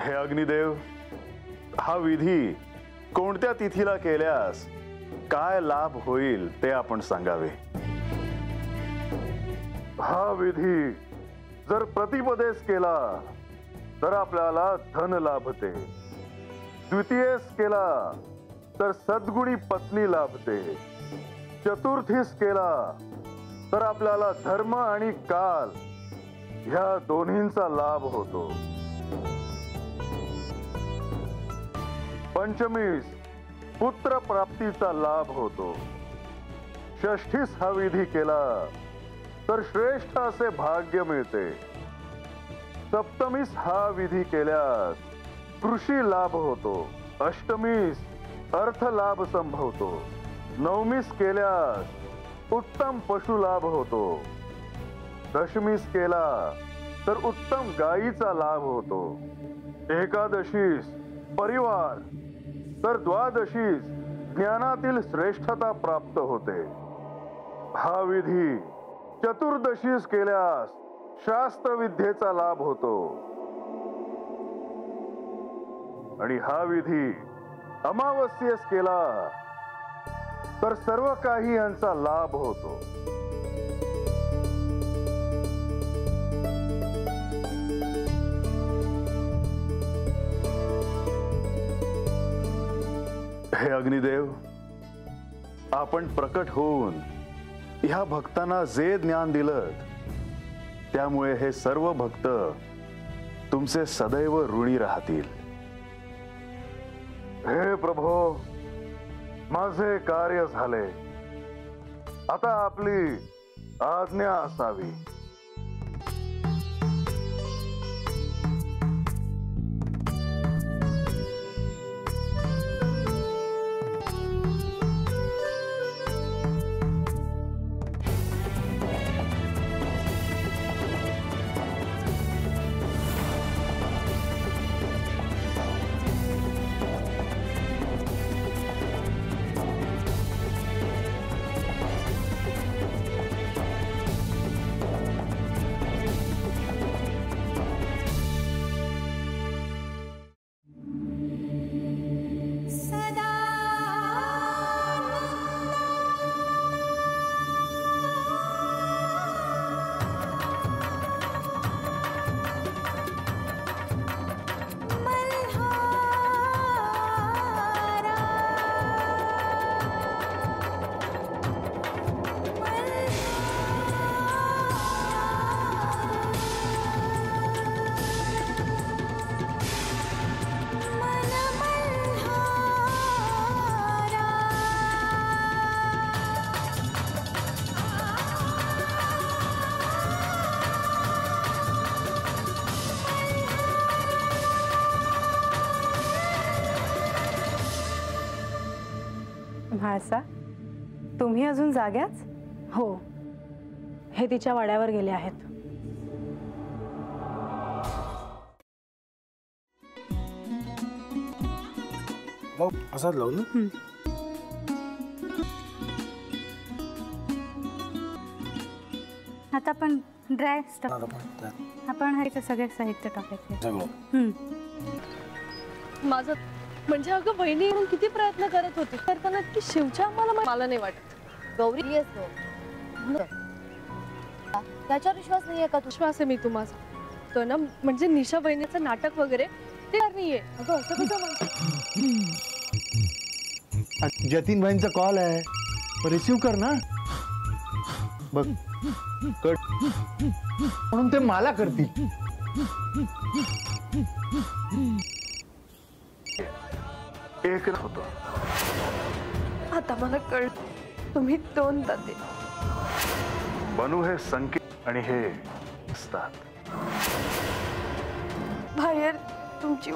हे अग्निदेव, हा विधी कोणत्या तिथीला केल्यास काय लाभ होईल ते आपण सांगावे। हा विधी जर प्रतिपदेस केला तर आपल्याला धन लाभते, द्वितीयेस केला तर सद्गुणी पत्नी लाभते, चतुर्थीस केला तर आपल्याला धर्म आणि काल ह्या दोन्हींचा लाभ होतो, पंचमीस पुत्र प्राप्तीचा लाभ होतो, षष्ठीस हा विधी केला तर श्रेष्ठ असे भाग्य मिळते, सप्तमीस हा विधी केल्यास कृषी लाभ होतो, अष्टमीस अर्थ लाभ संभवतो, नवमीस केल्यास उत्तम पशु लाभ होतो, दशमीस केला तर उत्तम गायीचा लाभ होतो, एकादशीस परिवार तर द्वादशीस ज्ञानातील श्रेष्ठता प्राप्त होते। हा विधी चतुर्दशीस केल्यास शास्त्र विद्येचा लाभ होतो आणि हा विधी अमावस्येस केला तर सर्व काही यांचा लाभ होतो। हे अग्निदेव, आपण प्रकट होऊन ह्या भक्तांना जे ज्ञान दिलं त्यामुळे हे सर्व भक्त तुमचे सदैव ऋणी राहतील। हे प्रभो, माझे कार्य झाले, आता आपली आज्ञा असावी। म्हाळसा, तुम्ही अजून जाग्याच? हो, हे तिच्या वाड्यावर गेले आहेत। असाच लावू ना? आता आपण ड्राय स्टफ आपण हरीचं सगळे साहित्य टाकायचे। माझं म्हणजे अगं बहिणी म्हणून किती प्रयत्न करत होती, करताना की शिवच्या मला नाही वाटत। गौरी येस त्याच्यावर विश्वास नाहीये का? विश्वास आहे मी तुम्हाला तो ना, म्हणजे निशा बहिणीचं नाटक वगैरे ते नाहीये। अगं असं कसं म्हणतो? जतीन भाईंचा कॉल आहे, रिसीव कर ना। बघ कट म्हणून ते मला करतील। एक होतं, आता मला कळ, तुम्ही दोन दाते बनू हे संकेत आणि हे असतात बाहेर तुमची